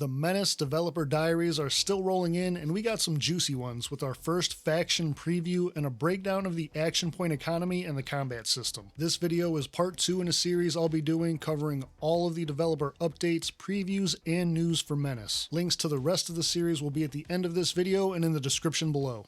The MENACE developer diaries are still rolling in, and we got some juicy ones with our first faction preview and a breakdown of the action point economy and the combat system. This video is part 2 in a series I'll be doing covering all of the developer updates, previews, and news for MENACE. Links to the rest of the series will be at the end of this video and in the description below.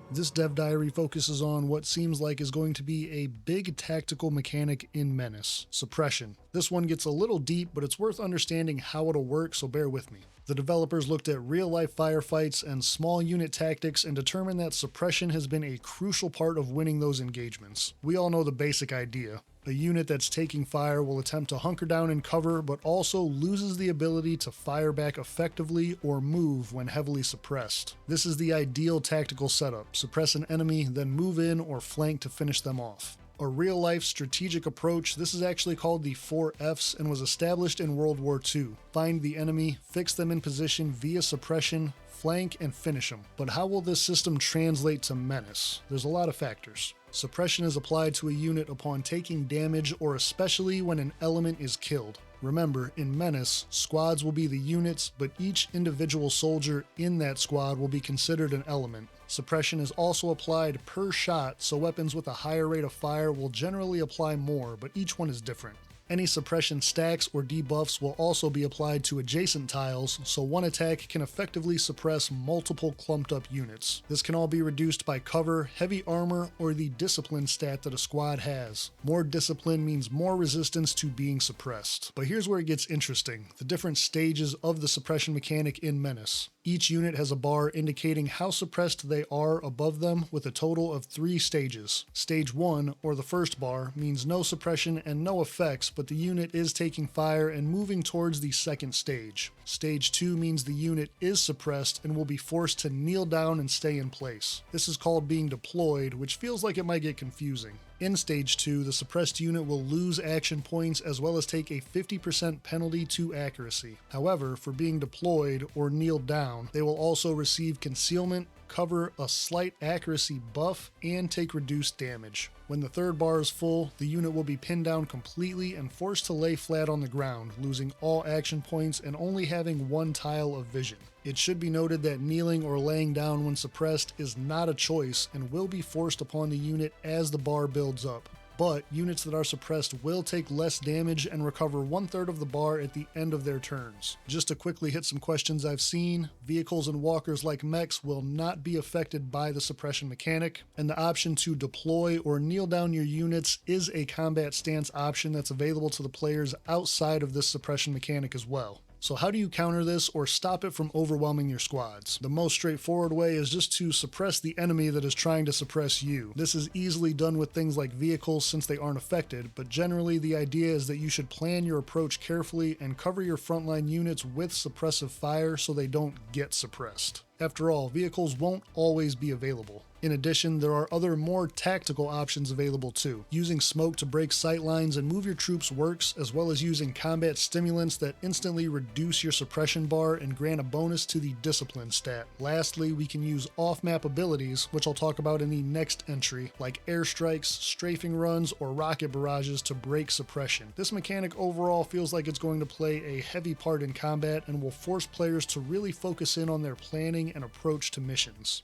This dev diary focuses on what seems like is going to be a big tactical mechanic in MENACE, Suppression. This one gets a little deep, but it's worth understanding how it'll work, so bear with me. The developers looked at real-life firefights and small unit tactics and determined that Suppression has been a crucial part of winning those engagements. We all know the basic idea. A unit that's taking fire will attempt to hunker down and cover, but also loses the ability to fire back effectively or move when heavily suppressed. This is the ideal tactical setup: suppress an enemy, then move in or flank to finish them off. A real-life strategic approach, this is actually called the 4 Fs and was established in World War II. Find the enemy, fix them in position via suppression, flank, and finish them. But how will this system translate to MENACE? There's a lot of factors. Suppression is applied to a unit upon taking damage or especially when an element is killed. Remember, in MENACE, squads will be the units, but each individual soldier in that squad will be considered an element. Suppression is also applied per shot, so weapons with a higher rate of fire will generally apply more, but each one is different. Any suppression stacks or debuffs will also be applied to adjacent tiles, so one attack can effectively suppress multiple clumped up units. This can all be reduced by cover, heavy armor, or the discipline stat that a squad has. More discipline means more resistance to being suppressed. But here's where it gets interesting: the different stages of the suppression mechanic in MENACE. Each unit has a bar indicating how suppressed they are above them, with a total of 3 stages. Stage 1, or the first bar, means no suppression and no effects, but the unit is taking fire and moving towards the second stage. Stage 2 means the unit is suppressed and will be forced to kneel down and stay in place. This is called being deployed, which feels like it might get confusing. In Stage 2, the suppressed unit will lose action points as well as take a 50% penalty to accuracy. However, for being deployed or kneeled down, they will also receive concealment, cover, a slight accuracy buff, and take reduced damage. When the third bar is full, the unit will be pinned down completely and forced to lay flat on the ground, losing all action points and only having 1 tile of vision. It should be noted that kneeling or laying down when suppressed is not a choice and will be forced upon the unit as the bar builds up. But units that are suppressed will take less damage and recover 1/3 of the bar at the end of their turns. Just to quickly hit some questions I've seen, vehicles and walkers like mechs will not be affected by the suppression mechanic, and the option to deploy or kneel down your units is a combat stance option that's available to the players outside of this suppression mechanic as well. So how do you counter this or stop it from overwhelming your squads? The most straightforward way is just to suppress the enemy that is trying to suppress you. This is easily done with things like vehicles since they aren't affected, but generally the idea is that you should plan your approach carefully and cover your frontline units with suppressive fire so they don't get suppressed. After all, vehicles won't always be available. In addition, there are other more tactical options available too. Using smoke to break sight lines and move your troops works, as well as using combat stimulants that instantly reduce your suppression bar and grant a bonus to the discipline stat. Lastly, we can use off-map abilities, which I'll talk about in the next entry, like airstrikes, strafing runs, or rocket barrages to break suppression. This mechanic overall feels like it's going to play a heavy part in combat and will force players to really focus in on their planning and approach to missions.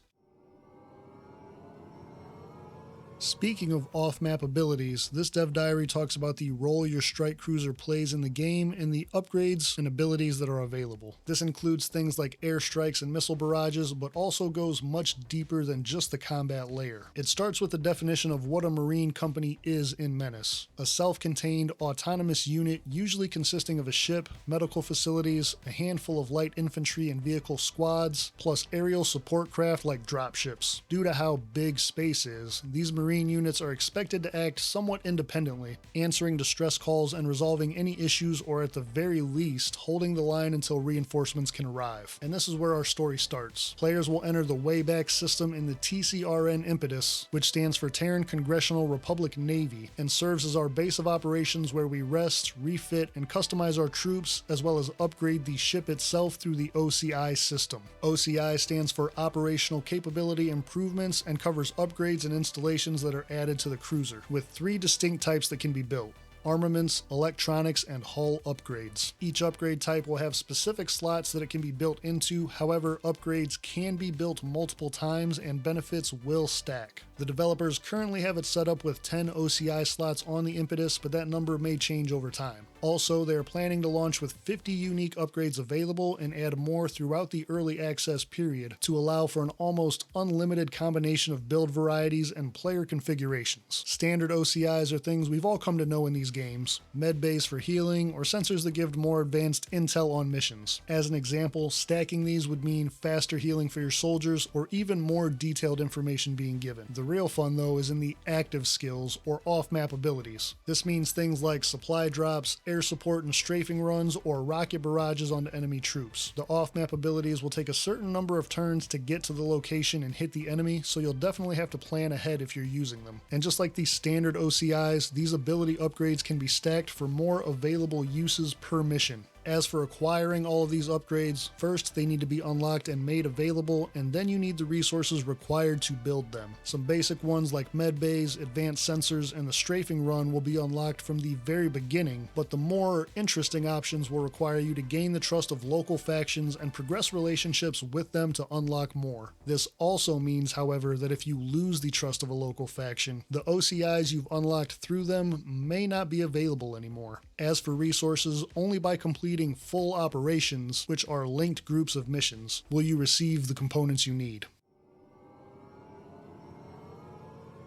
Speaking of off-map abilities, this dev diary talks about the role your strike cruiser plays in the game and the upgrades and abilities that are available. This includes things like airstrikes and missile barrages, but also goes much deeper than just the combat layer. It starts with the definition of what a marine company is in MENACE: a self-contained autonomous unit usually consisting of a ship, medical facilities, a handful of light infantry and vehicle squads, plus aerial support craft like dropships. Due to how big space is, these marine units are expected to act somewhat independently, answering distress calls and resolving any issues, or at the very least, holding the line until reinforcements can arrive. And this is where our story starts. Players will enter the Wayback System in the TCRN Impetus, which stands for Terran Congressional Republic Navy, and serves as our base of operations where we rest, refit, and customize our troops, as well as upgrade the ship itself through the OCI system. OCI stands for Operational Capability Improvements and covers upgrades and installations that are added to the cruiser, with 3 distinct types that can be built: armaments, electronics, and hull upgrades. Each upgrade type will have specific slots that it can be built into, however, upgrades can be built multiple times and benefits will stack. The developers currently have it set up with 10 OCI slots on the Impetus, but that number may change over time. Also, they are planning to launch with 50 unique upgrades available and add more throughout the early access period to allow for an almost unlimited combination of build varieties and player configurations. Standard OCIs are things we've all come to know in these games, med bays for healing, or sensors that give more advanced intel on missions. As an example, stacking these would mean faster healing for your soldiers or even more detailed information being given. The real fun though is in the active skills or off-map abilities. This means things like supply drops, air support and strafing runs, or rocket barrages onto enemy troops. The off-map abilities will take a certain number of turns to get to the location and hit the enemy, so you'll definitely have to plan ahead if you're using them. And just like these standard OCIs, these ability upgrades can be stacked for more available uses per mission. As for acquiring all of these upgrades, first they need to be unlocked and made available, and then you need the resources required to build them. Some basic ones like med bays, advanced sensors, and the strafing run will be unlocked from the very beginning, but the more interesting options will require you to gain the trust of local factions and progress relationships with them to unlock more. This also means, however, that if you lose the trust of a local faction, the OCIs you've unlocked through them may not be available anymore. As for resources, only by completing full operations, which are linked groups of missions, will you receive the components you need.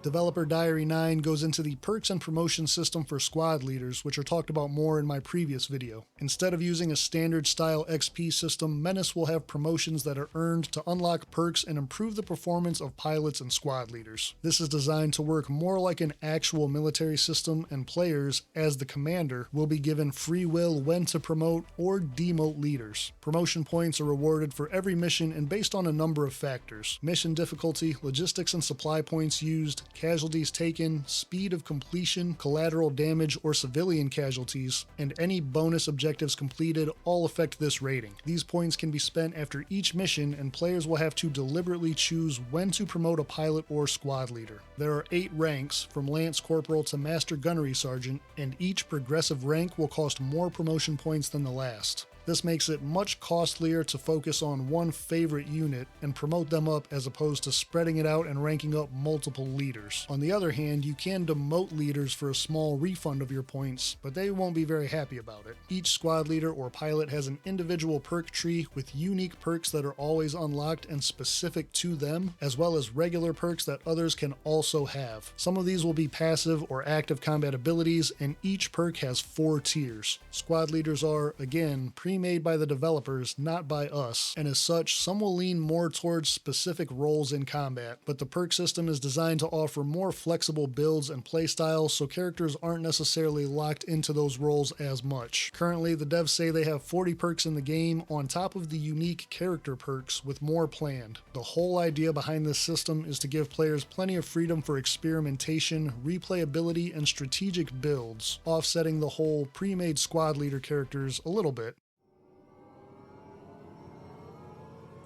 Developer Diary 9 goes into the perks and promotion system for squad leaders, which are talked about more in my previous video. Instead of using a standard style XP system, MENACE will have promotions that are earned to unlock perks and improve the performance of pilots and squad leaders. This is designed to work more like an actual military system, and players, as the commander, will be given free will when to promote or demote leaders. Promotion points are rewarded for every mission and based on a number of factors: mission difficulty, logistics and supply points used, casualties taken, speed of completion, collateral damage or civilian casualties, and any bonus objectives completed all affect this rating. These points can be spent after each mission, and players will have to deliberately choose when to promote a pilot or squad leader. There are 8 ranks, from Lance Corporal to Master Gunnery Sergeant, and each progressive rank will cost more promotion points than the last. This makes it much costlier to focus on one favorite unit and promote them up as opposed to spreading it out and ranking up multiple leaders. On the other hand, you can demote leaders for a small refund of your points, but they won't be very happy about it. Each squad leader or pilot has an individual perk tree with unique perks that are always unlocked and specific to them, as well as regular perks that others can also have. Some of these will be passive or active combat abilities, and each perk has 4 tiers. Squad leaders are, again, pre-made by the developers, not by us, and as such, some will lean more towards specific roles in combat, but the perk system is designed to offer more flexible builds and playstyles, so characters aren't necessarily locked into those roles as much. Currently, the devs say they have 40 perks in the game on top of the unique character perks, with more planned. The whole idea behind this system is to give players plenty of freedom for experimentation, replayability, and strategic builds, offsetting the whole pre-made squad leader characters a little bit.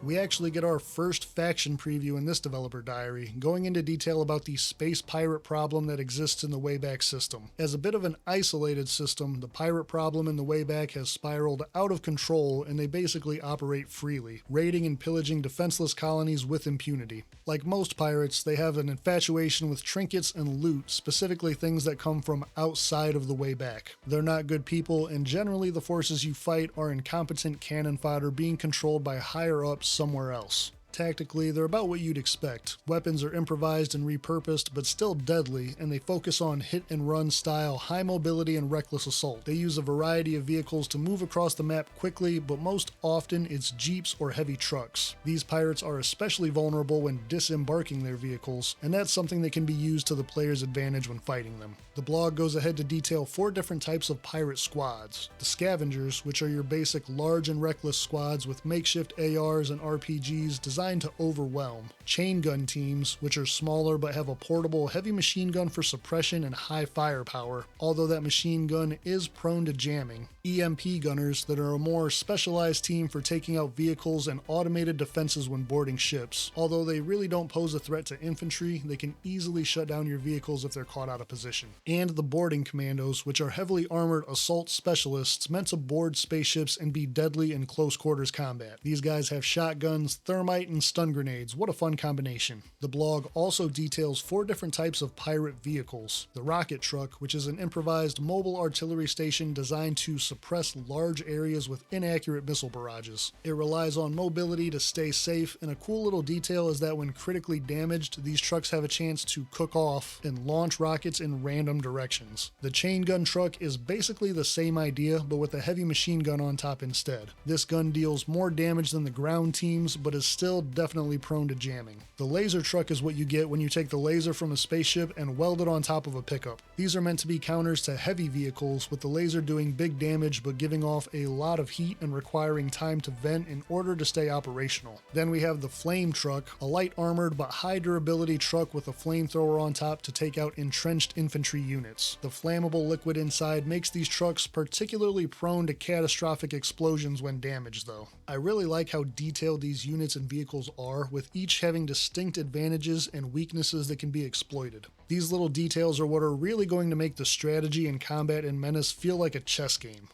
We actually get our first faction preview in this developer diary, going into detail about the space pirate problem that exists in the Wayback system. As a bit of an isolated system, the pirate problem in the Wayback has spiraled out of control, and they basically operate freely, raiding and pillaging defenseless colonies with impunity. Like most pirates, they have an infatuation with trinkets and loot, specifically things that come from outside of the Wayback. They're not good people, and generally the forces you fight are incompetent cannon fodder being controlled by higher-ups somewhere else. Tactically, they're about what you'd expect. Weapons are improvised and repurposed, but still deadly, and they focus on hit-and-run style, high mobility, and reckless assault. They use a variety of vehicles to move across the map quickly, but most often it's jeeps or heavy trucks. These pirates are especially vulnerable when disembarking their vehicles, and that's something that can be used to the player's advantage when fighting them. The blog goes ahead to detail 4 different types of pirate squads. The Scavengers, which are your basic large and reckless squads with makeshift ARs and RPGs designed designed to overwhelm. Chain gun teams, which are smaller but have a portable heavy machine gun for suppression and high firepower, although that machine gun is prone to jamming. EMP gunners that are a more specialized team for taking out vehicles and automated defenses when boarding ships. Although they really don't pose a threat to infantry, they can easily shut down your vehicles if they're caught out of position. And the boarding commandos, which are heavily armored assault specialists meant to board spaceships and be deadly in close quarters combat. These guys have shotguns, thermite, and stun grenades. What a fun combination. The blog also details 4 different types of pirate vehicles. The rocket truck, which is an improvised mobile artillery station designed to suppress large areas with inaccurate missile barrages. It relies on mobility to stay safe, and a cool little detail is that when critically damaged, these trucks have a chance to cook off and launch rockets in random directions. The chain gun truck is basically the same idea, but with a heavy machine gun on top instead. This gun deals more damage than the ground teams, but is still definitely prone to jamming. The laser truck is what you get when you take the laser from a spaceship and weld it on top of a pickup. These are meant to be counters to heavy vehicles, with the laser doing big damage but giving off a lot of heat and requiring time to vent in order to stay operational. Then we have the flame truck, a light armored but high durability truck with a flamethrower on top to take out entrenched infantry units. The flammable liquid inside makes these trucks particularly prone to catastrophic explosions when damaged though. I really like how detailed these units and vehicles are, with each having distinct advantages and weaknesses that can be exploited. These little details are what are really going to make the strategy and combat in Menace feel like a chess game.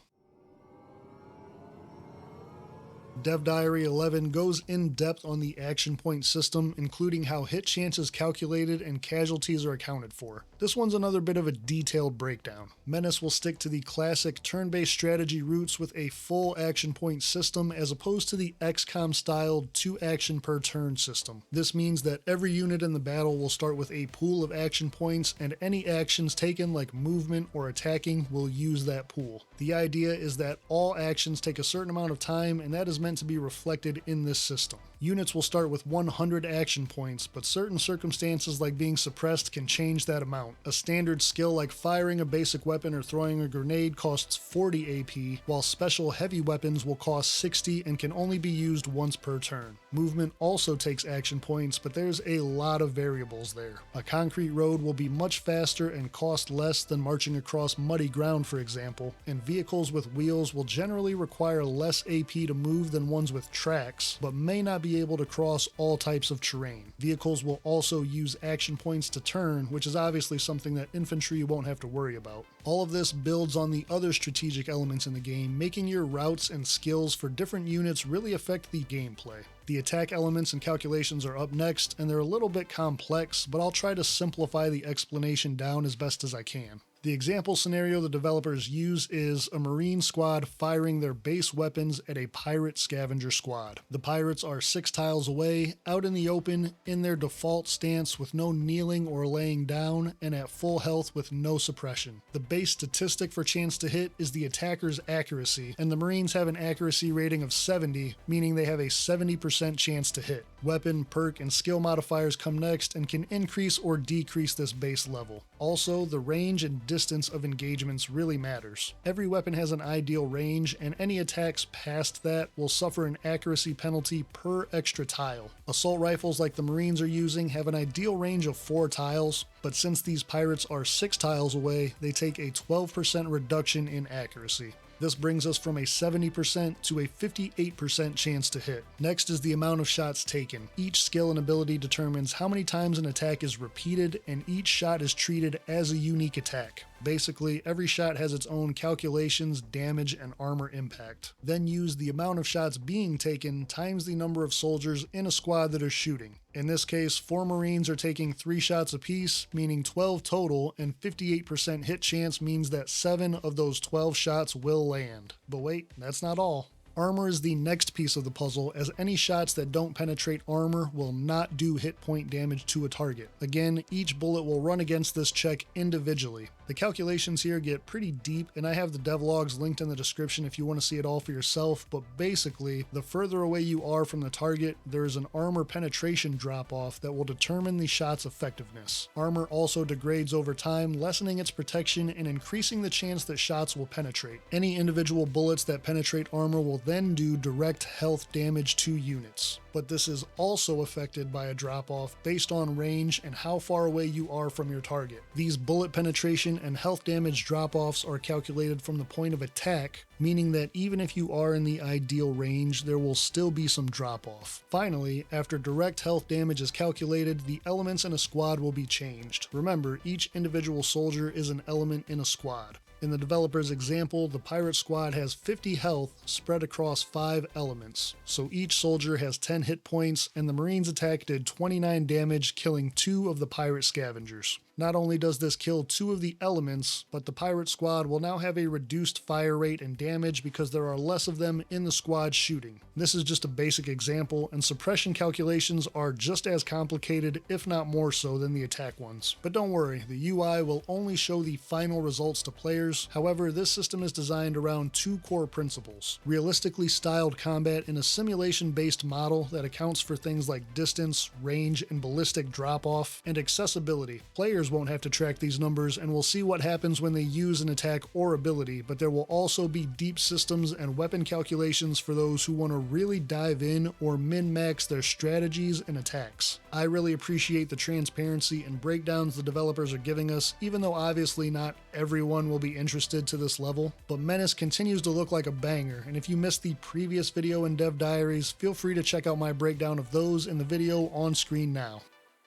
Dev Diary 11 goes in depth on the action point system, including how hit chance is calculated and casualties are accounted for. This one's another bit of a detailed breakdown. Menace will stick to the classic turn-based strategy roots with a full action point system as opposed to the XCOM styled 2 action per turn system. This means that every unit in the battle will start with a pool of action points, and any actions taken like movement or attacking will use that pool. The idea is that all actions take a certain amount of time, and that is meant to be reflected in this system. Units will start with 100 action points, but certain circumstances like being suppressed can change that amount. A standard skill like firing a basic weapon or throwing a grenade costs 40 AP, while special heavy weapons will cost 60 and can only be used once per turn. Movement also takes action points, but there's a lot of variables there. A concrete road will be much faster and cost less than marching across muddy ground, for example, and vehicles with wheels will generally require less AP to move than ones with tracks, but may not be able to cross all types of terrain. Vehicles will also use action points to turn, which is obviously something that infantry won't have to worry about. All of this builds on the other strategic elements in the game, making your routes and skills for different units really affect the gameplay. The attack elements and calculations are up next, and they're a little bit complex, but I'll try to simplify the explanation down as best as I can. The example scenario the developers use is a Marine squad firing their base weapons at a pirate scavenger squad. The pirates are 6 tiles away, out in the open, in their default stance with no kneeling or laying down, and at full health with no suppression. The base statistic for chance to hit is the attacker's accuracy, and the Marines have an accuracy rating of 70, meaning they have a 70% chance to hit. Weapon, perk, and skill modifiers come next and can increase or decrease this base level. Also, the range and distance of engagements really matters. Every weapon has an ideal range, and any attacks past that will suffer an accuracy penalty per extra tile. Assault rifles like the Marines are using have an ideal range of 4 tiles, but since these pirates are 6 tiles away, they take a 12% reduction in accuracy. This brings us from a 70% to a 58% chance to hit. Next is the amount of shots taken. Each skill and ability determines how many times an attack is repeated, and each shot is treated as a unique attack. Basically, every shot has its own calculations, damage, and armor impact. Then use the amount of shots being taken times the number of soldiers in a squad that are shooting. In this case, 4 Marines are taking 3 shots apiece, meaning 12 total, and 58% hit chance means that 7 of those 12 shots will land. But wait, that's not all. Armor is the next piece of the puzzle, as any shots that don't penetrate armor will not do hit point damage to a target. Again, each bullet will run against this check individually. The calculations here get pretty deep, and I have the devlogs linked in the description if you want to see it all for yourself, but basically, the further away you are from the target, there is an armor penetration drop-off that will determine the shot's effectiveness. Armor also degrades over time, lessening its protection and increasing the chance that shots will penetrate. Any individual bullets that penetrate armor will then do direct health damage to units. But this is also affected by a drop-off based on range and how far away you are from your target. These bullet penetration and health damage drop-offs are calculated from the point of attack, meaning that even if you are in the ideal range, there will still be some drop-off. Finally, after direct health damage is calculated, the elements in a squad will be changed. Remember, each individual soldier is an element in a squad. In the developer's example, the pirate squad has 50 health spread across 5 elements, so each soldier has 10 hit points, and the Marines attack did 29 damage, killing 2 of the pirate scavengers. Not only does this kill 2 of the elements, but the pirate squad will now have a reduced fire rate and damage because there are less of them in the squad shooting. This is just a basic example, and suppression calculations are just as complicated, if not more so, than the attack ones. But don't worry, the UI will only show the final results to players. However, this system is designed around 2 core principles: realistically styled combat in a simulation-based model that accounts for things like distance, range, and ballistic drop-off, and accessibility. Players won't have to track these numbers, and we'll see what happens when they use an attack or ability, but there will also be deep systems and weapon calculations for those who want to really dive in or min-max their strategies and attacks. I really appreciate the transparency and breakdowns the developers are giving us, even though obviously not everyone will be interested to this level, but MENACE continues to look like a banger, and if you missed the previous video in Dev Diaries, feel free to check out my breakdown of those in the video on screen now.